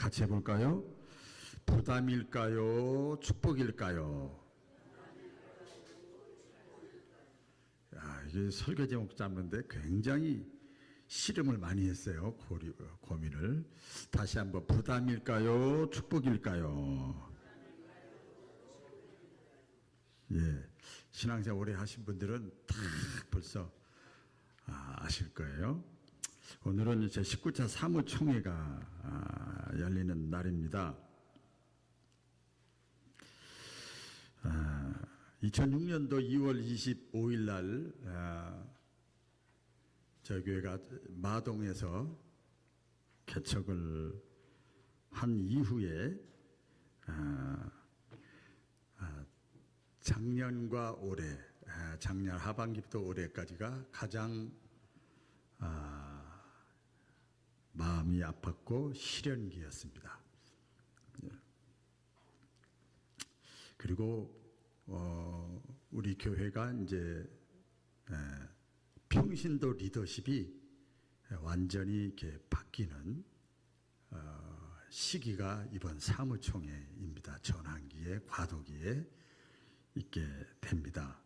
같이 해볼까요? 부담일까요? 축복일까요? 야, 이게 설교 제목 잡는데 굉장히 씨름을 많이 했어요. 고민을. 다시 한번 부담일까요? 축복일까요? 예, 신앙생활 오래 하신 분들은 다 벌써 아실 거예요. 오늘은 제 19차 사무총회가 열리는 날입니다. 2006년도 2월 25일 날 저희 교회가 마동에서 개척을 한 이후에 작년과 올해, 작년 하반기부터 올해까지가 가장 마음이 아팠고 시련기였습니다. 그리고 우리 교회가 이제 평신도 리더십이 완전히 이렇게 바뀌는 시기가 이번 사무총회입니다. 전환기에 과도기에 있게 됩니다.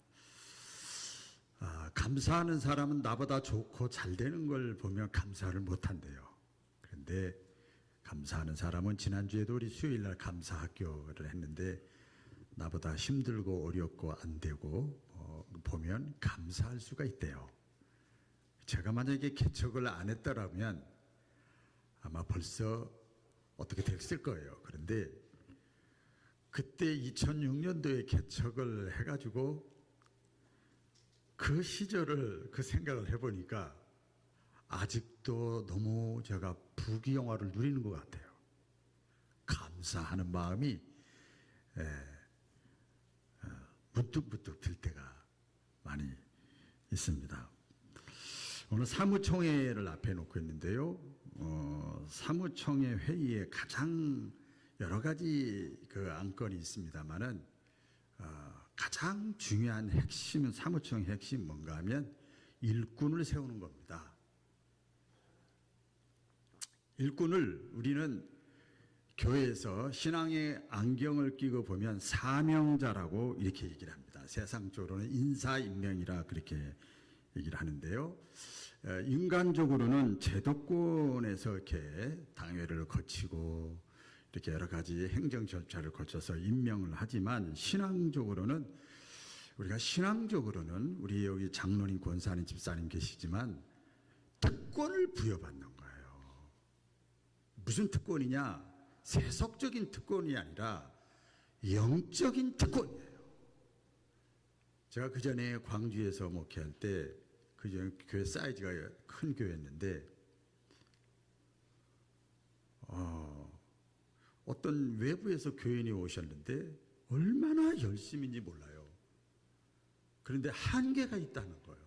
감사하는 사람은 나보다 좋고 잘 되는 걸 보면 감사를 못한대요. 그런데 감사하는 사람은 지난주에도 우리 수요일날 감사학교를 했는데 나보다 힘들고 어렵고 안 되고 보면 감사할 수가 있대요. 제가 만약에 개척을 안 했더라면 아마 벌써 어떻게 됐을 거예요. 그런데 그때 2006년도에 개척을 해가지고 그 시절을 그 생각을 해보니까 아직도 너무 제가 부귀영화를 누리는 것 같아요. 감사하는 마음이 문득문득 들 때가 많이 있습니다. 오늘 사무총회를 앞에 놓고 있는데요. 사무총회 회의에 가장 여러 가지 그 안건이 있습니다만은 가장 중요한 핵심은 사무총회 핵심 뭔가 하면 일꾼을 세우는 겁니다. 일꾼을 우리는 교회에서 신앙의 안경을 끼고 보면 사명자라고 이렇게 얘기를 합니다. 세상적으로는 인사임명이라 그렇게 얘기를 하는데요. 인간적으로는 제도권에서 이렇게 당회를 거치고 이렇게 여러 가지 행정 절차를 거쳐서 임명을 하지만 신앙적으로는 우리 여기 장로님, 권사님, 집사님 계시지만 특권을 부여받는 거예요. 무슨 특권이냐? 세속적인 특권이 아니라 영적인 특권이에요. 제가 그 전에 광주에서 목회할 때 그 전에 교회 사이즈가 큰 교회였는데 어떤 외부에서 교인이 오셨는데 얼마나 열심인지 몰라요. 그런데 한계가 있다는 거예요.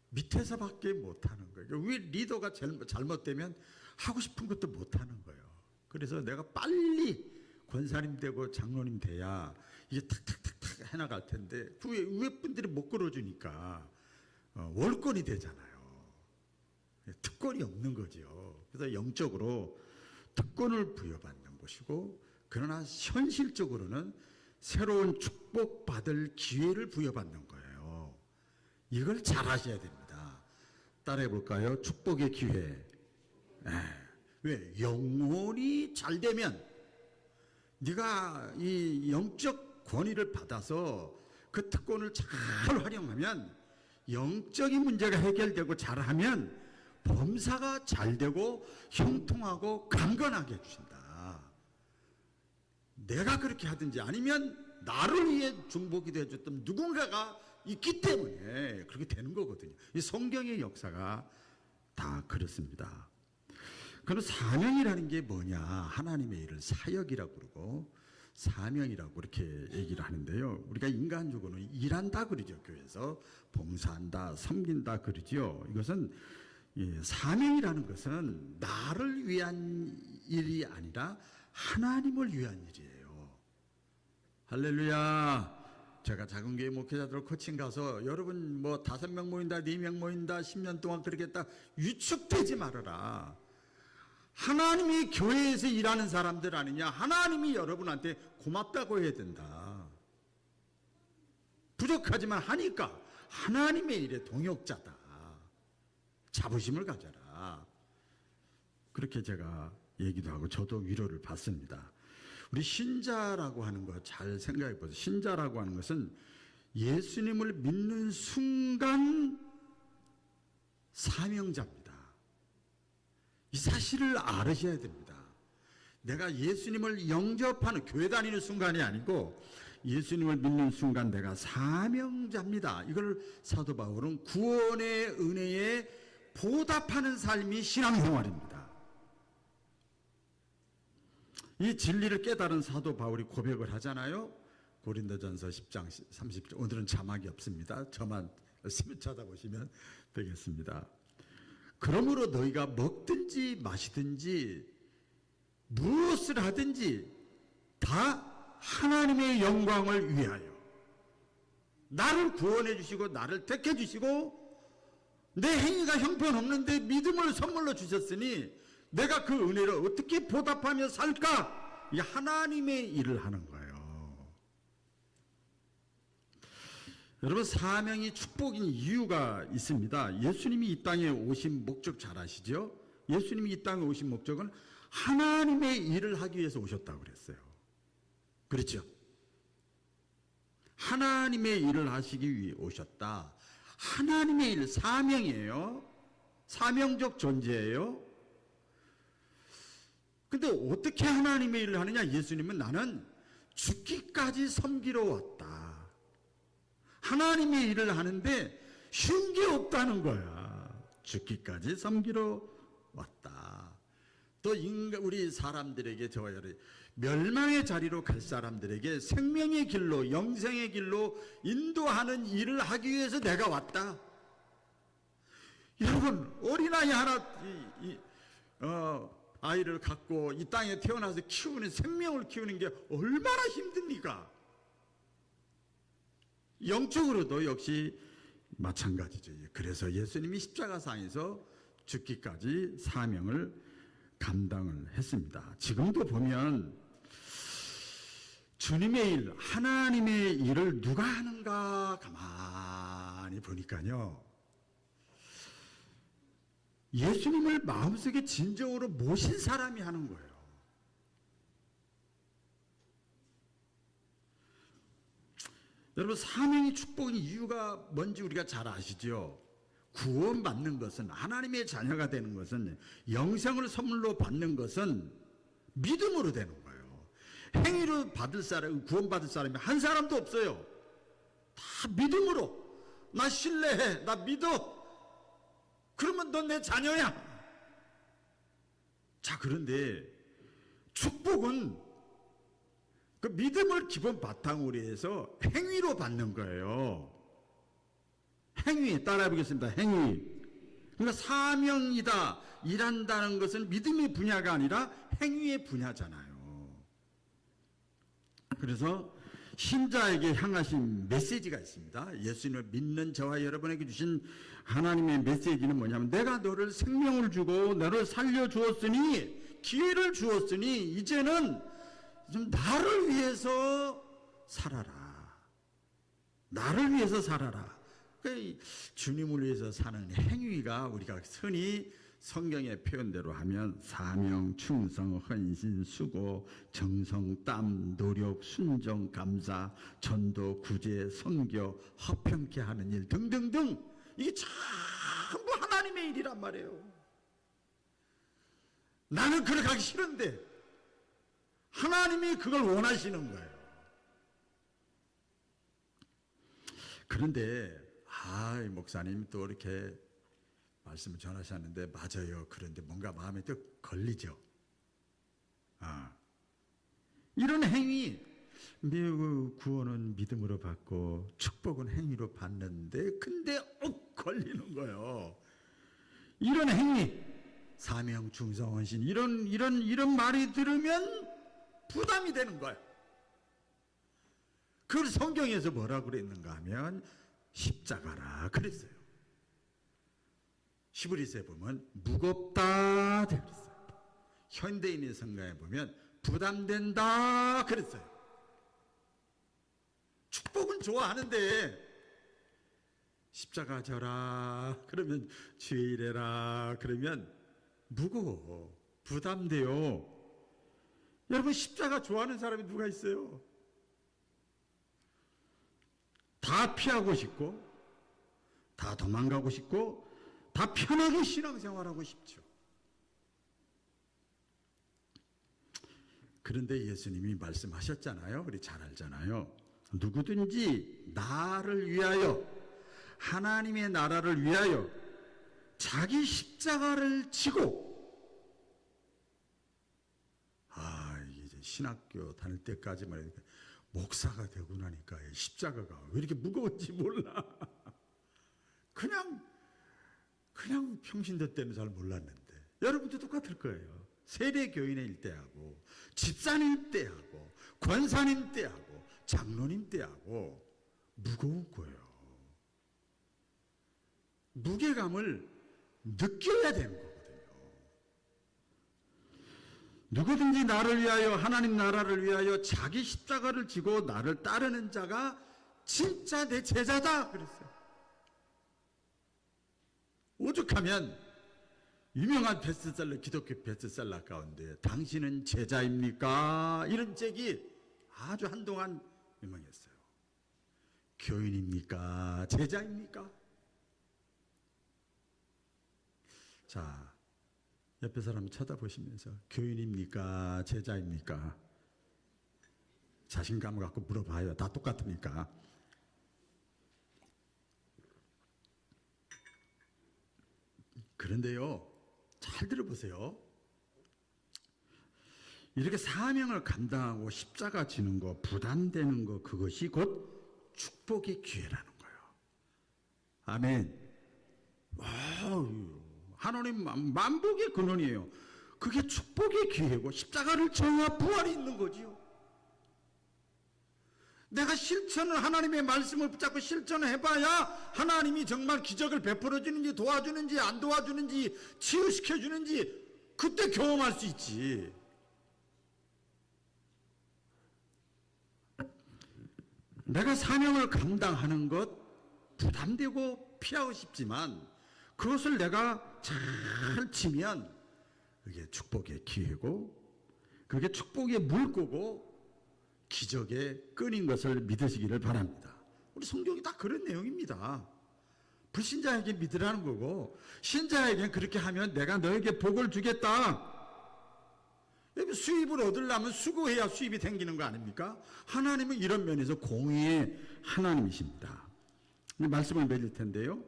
밑에서밖에 못하는 거예요. 왜 리더가 잘못되면 하고 싶은 것도 못하는 거예요. 그래서 내가 빨리 권사님 되고 장로님 돼야 이게 탁탁탁탁 해나갈 텐데 그 위에 분들이 못 끌어주니까 월권이 되잖아요. 특권이 없는 거죠. 그래서 영적으로 특권을 부여받는 것이고 그러나 현실적으로는 새로운 축복받을 기회를 부여받는 거예요. 이걸 잘 하셔야 됩니다. 따라해 볼까요? 축복의 기회. 왜? 영혼이 잘 되면 네가 이 영적 권위를 받아서 그 특권을 잘 활용하면 영적인 문제가 해결되고 잘하면 범사가 잘 되고 형통하고 강건하게 해주신다. 내가 그렇게 하든지 아니면 나를 위해 중보기도 해줬던 누군가가 있기 때문에 그렇게 되는 거거든요. 이 성경의 역사가 다 그렇습니다. 그럼 사명이라는 게 뭐냐? 하나님의 일을 사역이라고 그러고 사명이라고 이렇게 얘기를 하는데요. 우리가 인간적으로는 일한다 그러죠. 교회에서 봉사한다, 섬긴다 그러죠. 이것은 사명이라는 것은 나를 위한 일이 아니라 하나님을 위한 일이에요. 할렐루야. 제가 작은 교회 목회자들 코칭 가서 여러분 뭐 5명 모인다, 4명 모인다, 10년 동안 그러겠다 유축되지 말아라. 하나님이 교회에서 일하는 사람들 아니냐? 하나님이 여러분한테 고맙다고 해야 된다. 부족하지만 하니까 하나님의 일에 동역자다. 자부심을 가져라. 그렇게 제가 얘기도 하고 저도 위로를 받습니다. 우리 신자라고 하는 거 잘 생각해 보세요. 신자라고 하는 것은 예수님을 믿는 순간 사명자입니다. 이 사실을 알으셔야 됩니다. 내가 예수님을 영접하는, 교회 다니는 순간이 아니고 예수님을 믿는 순간 내가 사명자입니다. 이걸 사도 바울은 구원의 은혜에 보답하는 삶이 신앙생활입니다. 이 진리를 깨달은 사도 바울이 고백을 하잖아요. 고린도전서 10장 30절. 오늘은 자막이 없습니다. 저만 열심히 찾아보시면 되겠습니다. 그러므로 너희가 먹든지 마시든지 무엇을 하든지 다 하나님의 영광을 위하여, 나를 구원해 주시고 나를 택해 주시고 내 행위가 형편없는데 믿음을 선물로 주셨으니 내가 그 은혜를 어떻게 보답하며 살까? 이 하나님의 일을 하는 거예요. 여러분, 사명이 축복인 이유가 있습니다. 예수님이 이 땅에 오신 목적 잘 아시죠? 예수님이 이 땅에 오신 목적은 하나님의 일을 하기 위해서 오셨다고 그랬어요. 그렇죠? 하나님의 일을 하시기 위해 오셨다. 하나님의 일, 사명이에요. 사명적 존재예요. 근데 어떻게 하나님의 일을 하느냐? 예수님은 나는 죽기까지 섬기러 왔다. 하나님의 일을 하는데 쉬운 게 없다는 거야. 죽기까지 섬기러 왔다. 또 우리 사람들에게, 저와 여러분, 멸망의 자리로 갈 사람들에게 생명의 길로, 영생의 길로 인도하는 일을 하기 위해서 내가 왔다. 여러분, 어린아이 하나 아이를 갖고 이 땅에 태어나서 키우는, 생명을 키우는 게 얼마나 힘듭니까? 영적으로도 역시 마찬가지죠. 그래서 예수님이 십자가상에서 죽기까지 사명을 감당을 했습니다. 지금도 보면 주님의 일, 하나님의 일을 누가 하는가 가만히 보니까요, 예수님을 마음속에 진정으로 모신 사람이 하는 거예요. 여러분, 사명이 축복인 이유가 뭔지 우리가 잘 아시죠? 구원받는 것은, 하나님의 자녀가 되는 것은, 영생을 선물로 받는 것은 믿음으로 되는 거예요. 행위로 받을 사람, 구원받을 사람이 한 사람도 없어요. 다 믿음으로. 나 신뢰해, 나 믿어. 그러면 넌 내 자녀야. 자, 그런데 축복은 그 믿음을 기본 바탕으로 해서 행위로 받는 거예요. 행위, 따라해 보겠습니다. 행위. 그러니까 사명이다, 일한다는 것은 믿음의 분야가 아니라 행위의 분야잖아요. 그래서 신자에게 향하신 메시지가 있습니다. 예수님을 믿는 저와 여러분에게 주신 하나님의 메시지는 뭐냐면, 내가 너를 생명을 주고 너를 살려주었으니, 기회를 주었으니 이제는 좀 나를 위해서 살아라. 나를 위해서 살아라. 주님을 위해서 사는 행위가 우리가 흔히 성경의 표현대로 하면 사명, 충성, 헌신, 수고, 정성, 땀, 노력, 순종, 감사, 전도, 구제, 선교, 화평케 하는 일 등등등, 이게 전부 하나님의 일이란 말이에요. 나는 그렇게 하기 싫은데 하나님이 그걸 원하시는 거예요. 그런데 목사님 또 이렇게 말씀을 전하셨는데, 맞아요. 그런데 뭔가 마음에 또 걸리죠. 이런 행위, 구원은 믿음으로 받고 축복은 행위로 받는데, 근데 걸리는 거예요. 이런 행위, 사명, 충성, 헌신, 이런 말이 들으면 부담이 되는 거예요. 그걸 성경에서 뭐라고 그랬는가 하면 십자가라 그랬어요. 히브리서에 보면 무겁다 그랬어요. 현대인의 성경에 보면 부담된다 그랬어요. 축복은 좋아하는데 십자가 져라 그러면 죄일해라 그러면 무거워, 부담돼요. 여러분, 십자가 좋아하는 사람이 누가 있어요? 다 피하고 싶고 다 도망가고 싶고 다 편하게 신앙생활하고 싶죠. 그런데 예수님이 말씀하셨잖아요. 우리 잘 알잖아요. 누구든지 나를 위하여, 하나님의 나라를 위하여 자기 십자가를 지고, 이제 신학교 다닐 때까지만 해도 목사가 되고 나니까 십자가가 왜 이렇게 무거운지 몰라. 그냥 평신도 때는 잘 몰랐는데 여러분도 똑같을 거예요. 세례교인일 때하고 집사님 때하고 권사님 때하고 장로님 때하고 무거운 거예요. 무게감을 느껴야 되는 거거든요. 누구든지 나를 위하여, 하나님 나라를 위하여 자기 십자가를 지고 나를 따르는 자가 진짜 내 제자다 그랬어요. 오죽하면 유명한 베스트셀러, 기독교 베스트셀러 가운데 당신은 제자입니까? 이런 책이 아주 한동안 유명했어요. 교인입니까? 제자입니까? 자, 옆에 사람 쳐다보시면서 교인입니까? 제자입니까? 자신감을 갖고 물어봐요. 다 똑같으니까. 그런데요, 잘 들어보세요. 이렇게 사명을 감당하고 십자가 지는 거, 부담되는 거, 그것이 곧 축복의 기회라는 거예요. 아멘. 하나님 만복의 근원이에요. 그게 축복의 기회고 십자가를 져야 부활이 있는 거지요. 내가 실천을, 하나님의 말씀을 붙잡고 실천을 해봐야 하나님이 정말 기적을 베풀어 주는지 도와주는지 안 도와주는지 치유시켜 주는지 그때 경험할 수 있지. 내가 사명을 감당하는 것 부담되고 피하고 싶지만 그것을 내가 잘 치면 그게 축복의 기회고 그게 축복의 물고고 기적의 끈인 것을 믿으시기를 바랍니다. 우리 성경이 다 그런 내용입니다. 불신자에게 믿으라는 거고 신자에게는 그렇게 하면 내가 너에게 복을 주겠다. 수입을 얻으려면 수고해야 수입이 생기는 거 아닙니까? 하나님은 이런 면에서 공의의 하나님이십니다. 말씀을 맺을 텐데요.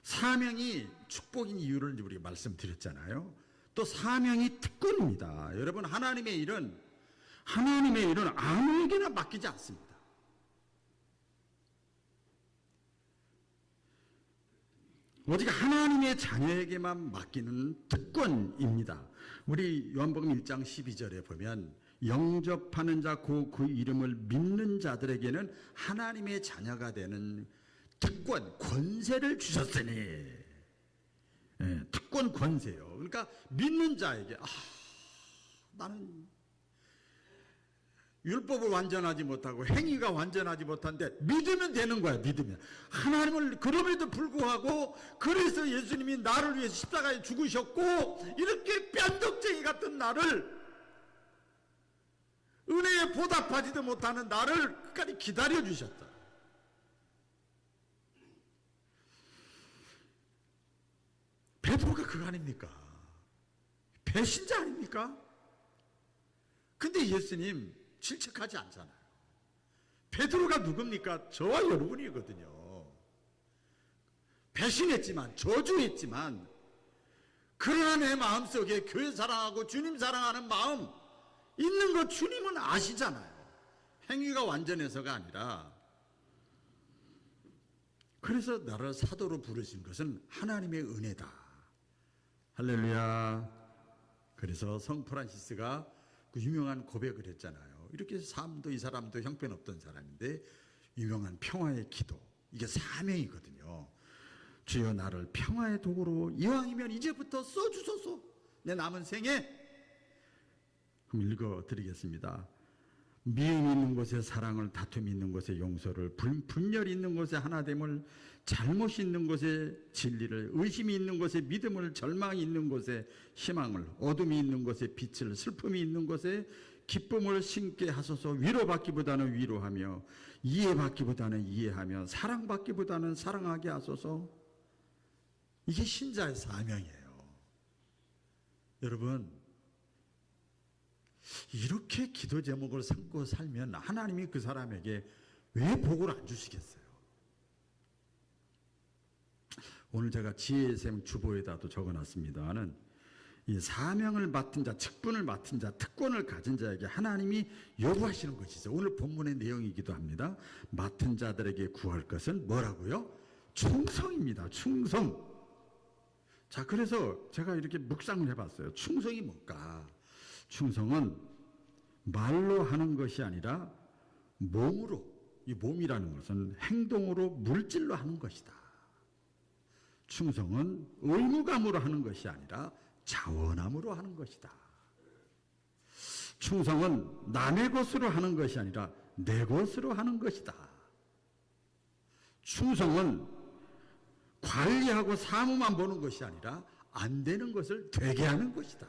사명이 축복인 이유를 우리가 말씀드렸잖아요. 또 사명이 특권입니다. 여러분, 하나님의 일은 아무에게나 맡기지 않습니다. 오직 하나님의 자녀에게만 맡기는 특권입니다. 우리 요한복음 1장 12절에 보면 영접하는 자 그 이름을 믿는 자들에게는 하나님의 자녀가 되는 특권, 권세를 주셨으니. 특권, 권세요. 그러니까 믿는 자에게 나는 율법을 완전하지 못하고 행위가 완전하지 못한데 믿으면 되는 거야. 믿으면 하나님을, 그럼에도 불구하고 그래서 예수님이 나를 위해서 십자가에 죽으셨고 이렇게 뺨덕쟁이 같은 나를, 은혜에 보답하지도 못하는 나를 끝까지 기다려 주셨다. 베드로가 그거 아닙니까? 배신자 아닙니까? 근데 예수님 질책하지 않잖아요. 베드로가 누굽니까? 저와 여러분이거든요. 배신했지만, 저주했지만, 그러나 내 마음속에 교회 사랑하고 주님 사랑하는 마음 있는 거 주님은 아시잖아요. 행위가 완전해서가 아니라. 그래서 나를 사도로 부르신 것은 하나님의 은혜다. 할렐루야. 그래서 성 프란시스가 그 유명한 고백을 했잖아요. 이렇게 삶도 이 사람도 형편없던 사람인데 유명한 평화의 기도, 이게 사명이거든요. 주여 나를 평화의 도구로 이왕이면 이제부터 써주소서. 내 남은 생에 한번 읽어드리겠습니다. 미움이 있는 곳에 사랑을, 다툼이 있는 곳에 용서를, 분열이 있는 곳에 하나됨을, 잘못이 있는 곳에 진리를, 의심이 있는 곳에 믿음을, 절망이 있는 곳에 희망을, 어둠이 있는 곳에 빛을, 슬픔이 있는 곳에 기쁨을 심게 하소서. 위로받기보다는 위로하며, 이해받기보다는 이해하며, 사랑받기보다는 사랑하게 하소서. 이게 신자의 사명이에요. 여러분, 이렇게 기도 제목을 삼고 살면 하나님이 그 사람에게 왜 복을 안 주시겠어요? 오늘 제가 지혜샘 주보에다도 적어놨습니다는 이 사명을 맡은 자, 직분을 맡은 자, 특권을 가진 자에게 하나님이 요구하시는 것이죠. 오늘 본문의 내용이기도 합니다. 맡은 자들에게 구할 것은 뭐라고요? 충성입니다. 충성. 자, 그래서 제가 이렇게 묵상을 해봤어요. 충성이 뭘까? 충성은 말로 하는 것이 아니라 몸으로, 이 몸이라는 것은 행동으로, 물질로 하는 것이다. 충성은 의무감으로 하는 것이 아니라 자원함으로 하는 것이다. 충성은 남의 것으로 하는 것이 아니라 내 것으로 하는 것이다. 충성은 관리하고 사무만 보는 것이 아니라 안 되는 것을 되게 하는 것이다.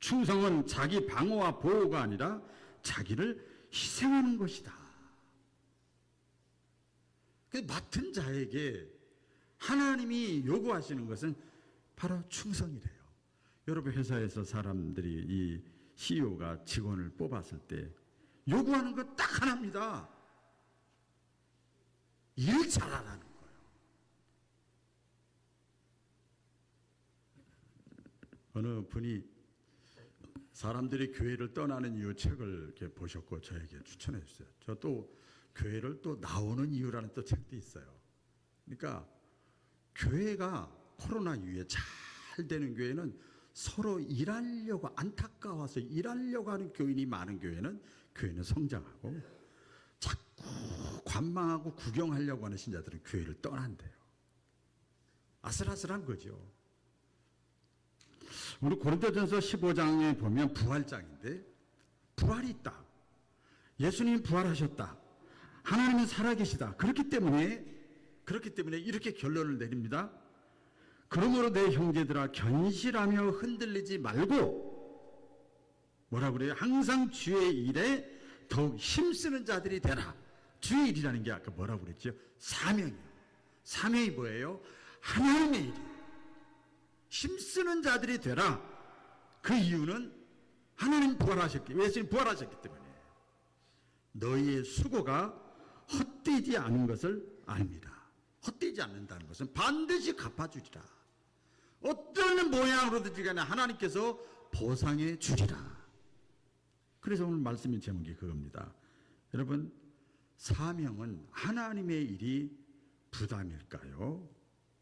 충성은 자기 방어와 보호가 아니라 자기를 희생하는 것이다. 맡은 자에게 하나님이 요구하시는 것은 바로 충성이래요. 여러분, 회사에서 사람들이 이 CEO가 직원을 뽑았을 때 요구하는 것 딱 하나입니다. 일 잘하라는 거예요. 어느 분이 사람들이 교회를 떠나는 이유 책을 이렇게 보셨고 저에게 추천해 주셨어요. 저 또 교회를 또 나오는 이유라는 또 책도 있어요. 그러니까 교회가 코로나 이후에 잘 되는 교회는 서로 일하려고, 안타까워서 일하려고 하는 교인이 많은 교회는 성장하고, 자꾸 관망하고 구경하려고 하는 신자들은 교회를 떠난대요. 아슬아슬한 거죠. 우리 고린도전서 15장에 보면 부활장인데, 부활이 있다. 예수님이 부활하셨다. 하나님은 살아계시다. 그렇기 때문에 이렇게 결론을 내립니다. 그러므로 내 형제들아, 견실하며 흔들리지 말고, 뭐라 그래요? 항상 주의 일에 더욱 힘쓰는 자들이 되라. 주의 일이라는 게 아까 뭐라고 그랬죠? 사명이요. 사명이 뭐예요? 하나님의 일이에요. 힘쓰는 자들이 되라. 그 이유는 하나님 예수님 부활하셨기 때문에 너희의 수고가 헛되지 않은 것을 압니다. 헛되지 않는다는 것은 반드시 갚아주리라. 어떤 모양으로든지 간에 하나님께서 보상해 주리라. 그래서 오늘 말씀의 제목이 그겁니다. 여러분, 사명은 하나님의 일이 부담일까요?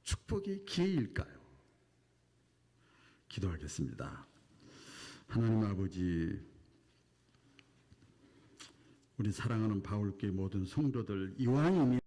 축복이 기회일까요? 기도하겠습니다. 하나님 아버지, 우리 사랑하는 바울교회 모든 성도들 이왕이면